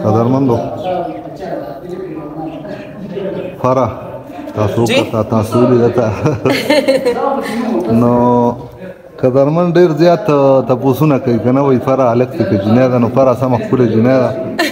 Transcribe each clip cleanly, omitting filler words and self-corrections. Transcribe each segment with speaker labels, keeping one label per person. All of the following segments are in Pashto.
Speaker 1: قدرمندو فرح تاسو لیدته نو قدرمن ډیر زیات تاسوونه کوي کنه وای فرح الک کې جنیا ده نو فرح سم خپل جنیا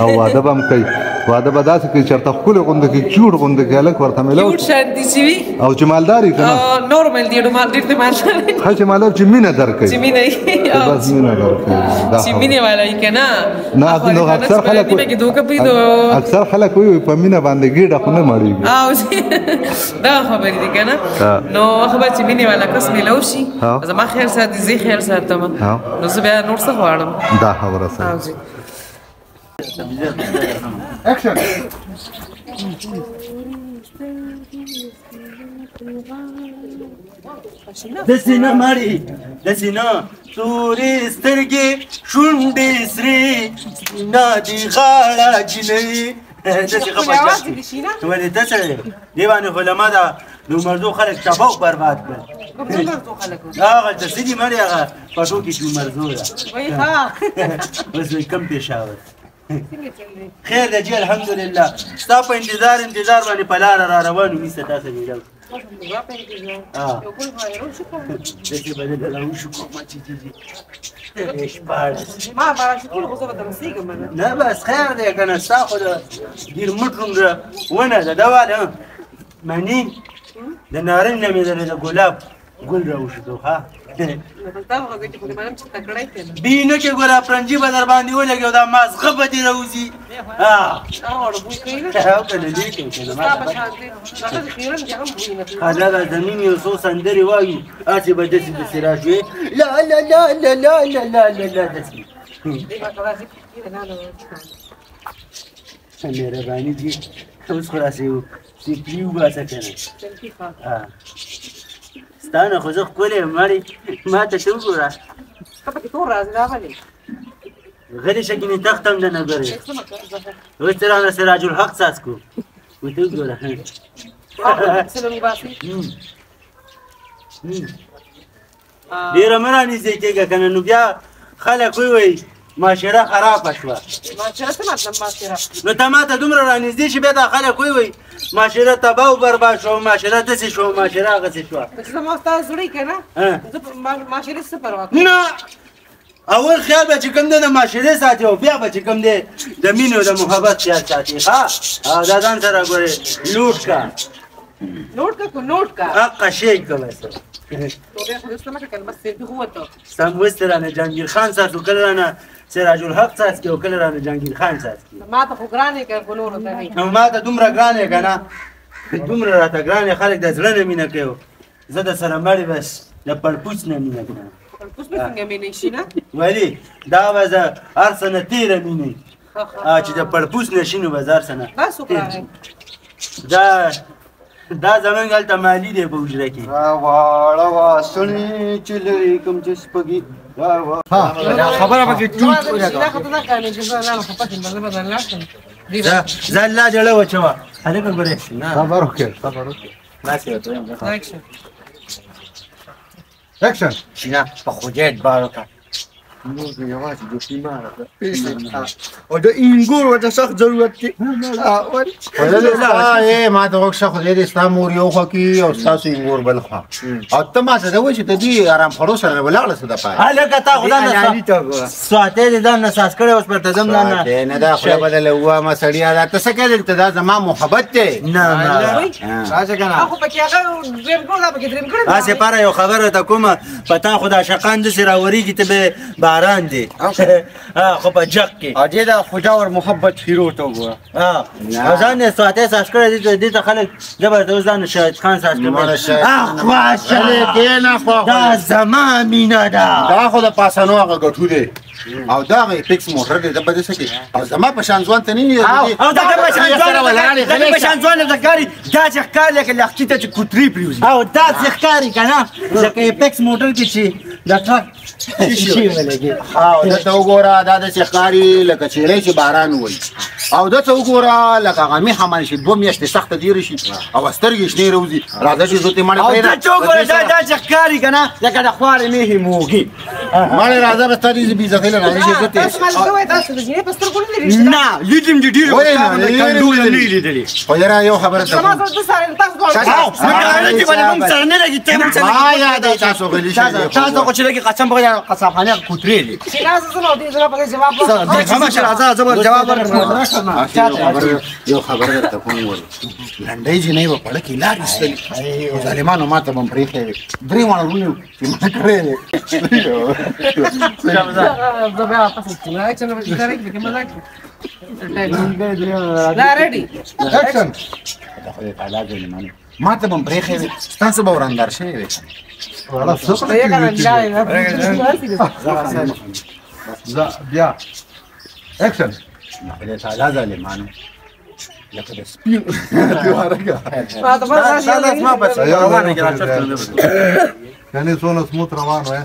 Speaker 1: او واده بم کوي واده به داسې کوي چرته خپل غونډه کې کیوډ غونډه کې الک ورته ملو
Speaker 2: کیوډ شانتي شي
Speaker 1: او چې مالداري کنه
Speaker 2: نورمال دی مال ډیر ته مال
Speaker 1: هغه چې مالدار چې مینه درکې
Speaker 2: چې مینه
Speaker 1: بس مینه درکې
Speaker 2: چې مینه والا یې کنه
Speaker 1: نه نو اکثر خلک اکثر خلک وي په مینه باندې ګډه خو نه مړیږي
Speaker 2: او دا خبرې دي کنه نو خبر چې مینه والا کس ملو شي زما خیر ساتي زی خیر ساتم نو زه بیا نور څه غواړم
Speaker 1: دا خبره سره اکشن
Speaker 3: دسینا ماری دسینا تورې سترګې شونډې سرې نادي غاړه جنۍ داسې خبره ولې داسې دیوان علما دا نو مردو خلک تباہ و برباد کړ هغه داسې دي مړی هغه پټو کې چې مرزو ده بس وایي کم پېښاور خیر دی جی الحمدلله ستا په انتظار باندې په لاره را روان وو نیسته تاسو میډل داسې به نه راوشو کومه چې نه بس خیر دی که نه ستا خو د ډېر مټ رومره ونه ده دا واله مني د نارنج نه مې د ګلاب ګل راوشو ها بینه کې ګوره پرنجي به در باندې ولګي او دا مازغه به دې راوځي دا زمین یو څو سندرې وایو هسې به داسې داسې راشوې لا لا لا لا لا لا لا لا لا داسې مهرباني دي اوس خو راسې سیپلي وباسه که نه ستانه خو زه ښکلی یم مړې ما ته ته وګوره غلی شه ګینې تخت هم نه ګورې اوس ته رانه سراج الحق څاڅکو ورته وګوره ډېره مه رانږدې کېږه که نه نو بیا خلک ووایي معاشره خرابه شوه نو ته ما ته دومره رانږدې شي بیا دا خلک ووایي معاشره تباه و برباد شو معاشره داسې شو معاشره هغسې شوه نه اول خیال به چې کوم دی د معاشرې ساتي او بیا به چې کوم دی د مینې او د محبت خیال ساتي ښه او دا ځان سره ګورې لوټ کا حقه شی که بس سم وستې رانه جهانګیر خان ساتو کله رانه سراج الحق څاڅکي او کله رانه جهانګیر خان څاڅکي نو ما ته دومره ګران یې که نه دومره راته ګران یې خلک د زړه نه مینه کوي زه د سره مړې بس د پړپوچ نه مینه کوم ولې دا به زه هر څه نه تېره مینې چې د پړپوچ نه شي نو به زه هر څه نه دا زمونږ هلته مالي دی په حجره کې واړه واسڼې چې لرې کوم چې سپږي خبره پکې ټوټ ځه الله جړه وچوه هلکه ګورې
Speaker 1: خبر وکړه اکشن
Speaker 3: شینا په خوجیت بار وکړه
Speaker 4: او د انګور ورته سخت ضرورت دی
Speaker 5: ما ته وښه خدای دې ستا مور یو خوا کي او ستاسو انګور بل خوا او ته ما ته وایې چې ته دې ارام خورو سره ولاړه څه دپاره
Speaker 3: هلکه تا خو ځان سواتې دې ځان نساس کړی اوس پر ته ځم
Speaker 5: نه دا خوله بدله ووامه سړیه دا ته څه کوې دلته دا زما محبت دی
Speaker 3: نه
Speaker 5: راشه که نه
Speaker 3: هسې پاره یو خبره ته کومه په تا خو دا شقان داسې راورېږي ته به باران دی خو په جګ کې
Speaker 4: او دې د خوجاور محبت هیرو ته وګوره
Speaker 3: او ځان یې سواتې ساس کړی دې ته خلک زه به ورته اوس ځان شاهد خان ساس کړم دا زما مینه ده
Speaker 5: دا خو د پاسانو هغه ګټو دی او دا هغه فکس موټر دی دا به داسې کې او زما په شان ځوان ته نه
Speaker 3: او دا په شان ځوان نه ښکاري دا چې ښکاري لکه لښتي ته چې کوترې پرېوځي او داسې ښکاري که نه لکه فکس موټر کې چې د ټرک شي ولګي
Speaker 5: او دته وګوره دا د ښکاری لکه چیرې چې باران وای او دته وګوره لکه غمی حمل شي 2 میاشتې سخت دی شي او سترګې شنه روزي راځي چې زوته مړ
Speaker 3: او ته وګوره دا ښکاری کنه لکه د خوارې مې موږي
Speaker 5: مړ راځه به ستاسو بي ځخیل نه شي زوته
Speaker 3: نه لیدم دې ډیر کندول نه لیدلې
Speaker 5: خو یاره یو خبره ته
Speaker 3: ما زړه سره تاسو نه باندې سره نه لګی ته مونږ
Speaker 5: ما یاد تاسو غلی شي
Speaker 3: تاسو خو چې لګي قسم په قسم خانه کوترې دي
Speaker 5: یو خبره ته کوم ول لنډۍ جنې په پړه کې لار استل ظالمانو ماته بم پرې خېږي درې وانه چې ما کړې
Speaker 2: لا ready.
Speaker 1: Action.
Speaker 5: ما ته بم پرې خېږي تاسو به ورندار شي وي
Speaker 1: ولا څه بیا Action.
Speaker 5: خدای تعالی ظالمانو لکه د سپین
Speaker 3: ما بس روانه کې
Speaker 1: یعنی څونه سموت روان وای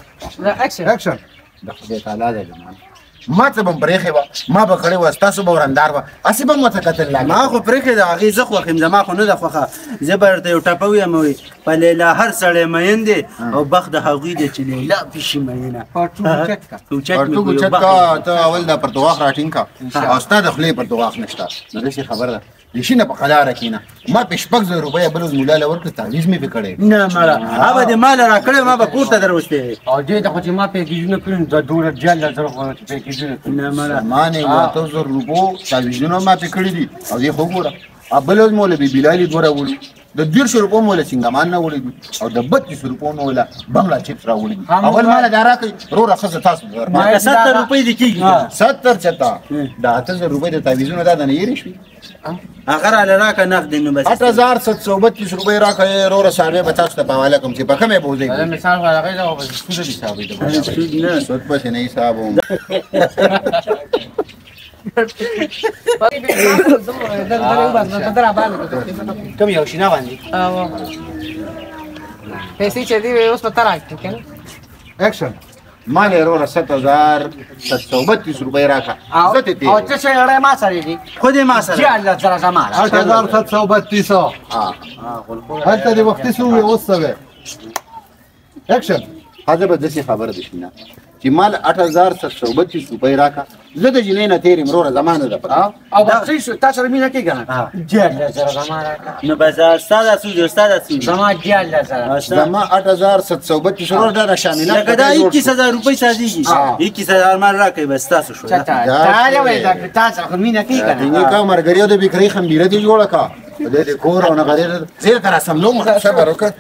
Speaker 1: Action.
Speaker 5: د خدای تعالی ظالمانو ما ته بم پرې خېږي ما به کړې و تاسو به ورندار و اسی به مت قتل لا
Speaker 3: ما خو پرې خېږي هغه زه خو خیم زما خو نه د خوخه زبر ته یو ټپوي مې په لیلا هر سړی مېندې او بخت د هغوی د چې لیلا پېشي مېنه
Speaker 5: پرتو چټکا ته اول د پرتوغاخ راټینګ کا او استاد خپل پرتوغاخ نشته نو څه خبر ده لشینه په قلاره کینا ما په شپږ زره روپیا بلوز مولا لورته تعویز مې وکړې
Speaker 3: نه مړه هغه د مال را کړې ما به کوټه دروسته
Speaker 6: او دې ته خو چې ما پیکیجونه کړم د دوره جل زره خو پیکیجونه
Speaker 3: نه مړه
Speaker 5: ما نه 2000 روپو تعویزونه ما پکړې دي او دې خو ګوره ابلوز مولوی بلال دوره وړي د 150 روپو مولا سنگمان نه وړي او د 32 روپو مولا بنگلا چیپس را وړي اول مال دارا کوي رو راخصه تاسو
Speaker 3: ما 70 روپۍ دي کیږي
Speaker 5: 70 چتا دا 8000 روپۍ د تعویزونه دا نه یې شي
Speaker 3: هغه را لراکه نقد نو بس
Speaker 5: 8732 روپۍ راکې رو سارې به تاسو ته په حواله کوم چې په کومه بوزي
Speaker 6: مثال راغی دا په سود حساب دی
Speaker 3: نه
Speaker 5: سود په نه حسابو
Speaker 3: کوم یو شینه باندې
Speaker 2: پیسې چې دی اوس په تراک کې کنه
Speaker 1: Action.
Speaker 5: مال رو 7732 روپۍ راکا زته دي
Speaker 3: او څه شي ما سره دي خو دې ما سره
Speaker 6: جی الله زرا زما
Speaker 1: 8732 هلته د وختي سو اوسه Action.
Speaker 5: هغه به د خبر دي شنه چې مال 8732 روپۍ راکا زه د جنې نه تیرې مروره زمانه ده
Speaker 3: او بخښي شو تاسو سره مینه کې کنه
Speaker 6: جی الله زرا زما
Speaker 3: نو بس استاد سود
Speaker 6: زما جی الله زرا
Speaker 5: زما 8732 روپۍ دا شامل
Speaker 3: لکه دا 21000 روپۍ سازيږي 21000 مال راکې بس تاسو شو
Speaker 6: تعالی وای دا تاسو خو مینه کې کنه
Speaker 5: دې کا مرګریو د بکری خمبيره دی جوړه کا دې کور او نه غره زه تر سم نو صبر وکړه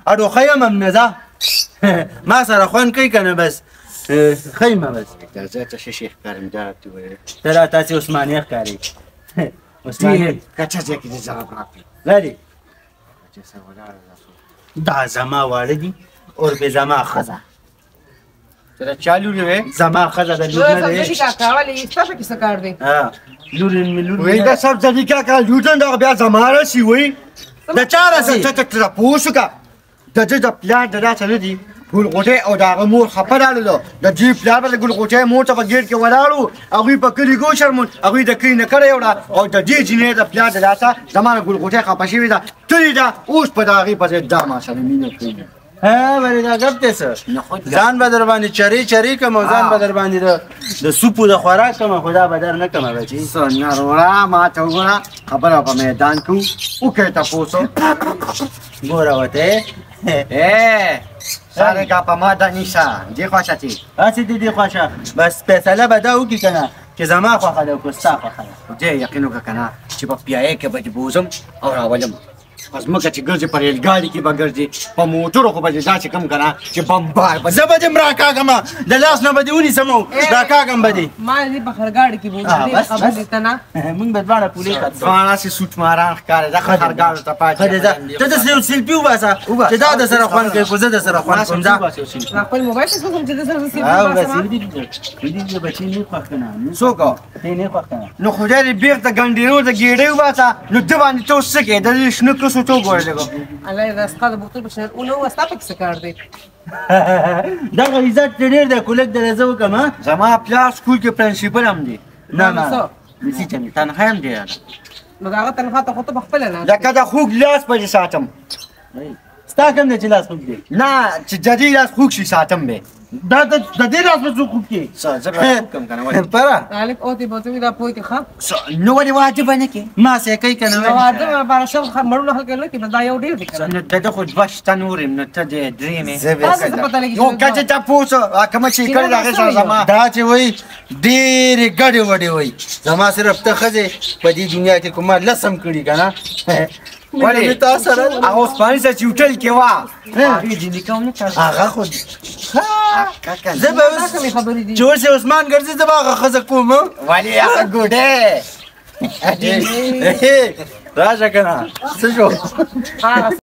Speaker 3: اډو خیمه منزه ما سره خوان کوي کنه بس خیمه بس
Speaker 5: زه ته شیخ کارم دا ته
Speaker 3: ترا تاسو عثماني ښکاری عثماني
Speaker 6: کچا چې کې زرا راپی
Speaker 3: لري دا زما والدي اور به زما خزه
Speaker 6: تر چالو لوي
Speaker 3: زما خزه د لور نه دی
Speaker 2: کاکاوالي ستاسو کې څه کار دی
Speaker 3: لور
Speaker 6: وای دا سب ځدی کا لوټن دا بیا زماره شي وای
Speaker 3: د چاره سي
Speaker 6: ته تر پوسو کا د دې د پلان د راته نه دی ګل غوټه او دا مور خپرالو د دې پلان په ګل غوټه مور ته بغیر کې ولاړو هغه په کلی ګو شرمون هغه د کینه کړی وړه او د دې جنې د پلان د راته زمانه ګل غوټه خپشي وي دا تری دا اوس په داغي په دا ما سره مینه کوي
Speaker 3: ها ولې دا غب ته څه ځان به در باندې چری کوم ځان به در باندې د سوپو د خوراک کوم خدا به در نه کوم بچي
Speaker 6: سونیا وروړه ما ته وګوره خبره په میدان کو او کې تاسو
Speaker 3: ګوره وته
Speaker 6: ساره کا په ما د نشا دی خوشاتي
Speaker 3: اسی دې خوښه بس فیصله به دا وکي کنه چې زما خوخه د کوستا خوخه
Speaker 6: دې یقین وکړه چې په پیای کې به بوزم او راولم پس مکه چې ګرځي پر ریلګاډي کې به ګرځي په موټرو خو به دا چې کم کنه چې بمبار به
Speaker 3: زبد مراکاګم د لاس نه بدونی سمو راکاګم بدی
Speaker 2: ما دې په خرګاډ کې بوځي خبر دي ته نه
Speaker 3: مونږ به دواړه پولیس
Speaker 6: ځوانه سي سوت ماران ښکار دا خرګاډ ته پاتې
Speaker 3: ته د سیلفي وباسه چې دا د سره خوان کوي خو زه د سره خوان کوم دا
Speaker 2: خپل موبایل څه کوم چې د سره سي
Speaker 3: او دې بچی نه خوښنه
Speaker 6: څوک
Speaker 3: نه خوښنه
Speaker 6: نو خو دې بیرته ګنډیرو د ګیډې وباسه نو د باندې تو څه کې د شنو شو تو ګورې لګو
Speaker 2: الله دا ستا د بوتل په شان اونو وستا پکې څه کار دی
Speaker 6: دغه عزت ډېر دی کولک د زه وکم زما پلار سکول کې پرنسپل هم دی نه نسی چې تنخواه هم دی
Speaker 2: نو د هغه تنخواه ته خو ته پخپله نه
Speaker 6: لکه د خوږ لاس پسې ساتم ستا کوم دی چې لاس خوږ دی نه چې د دې لاس خوږ شي ساتم به دا د دې لاس په څو خوږ کې زه به کوم که نه ولې
Speaker 2: الک اوتې بوتې دا پوهې کې ښه
Speaker 6: نو ولې واجبه نه کې ما سې کوي که نه
Speaker 2: واده لپاره شل مړونه خلک نه کېږي دا یو ډېر دی که
Speaker 6: نه د ده خو دوه شته نور یم نو ته د درې مې
Speaker 2: تاسو څه پته لګي
Speaker 6: یو کچې تپوس کومه چې کړې د هغې سره زما دا چې وایي ډېرې ګډې وډې وایي زما صرف ته ښځې په دې دنیا کې کومه لسم کړي که نه ولې تا سره هغه اوسپاني سره چې هوټل کې وه هغه خو زه به اوس چې اوس عثمان ګرځي زه به هغه ښځه کوم ولې هغه ګوډې راشه که نه څه شو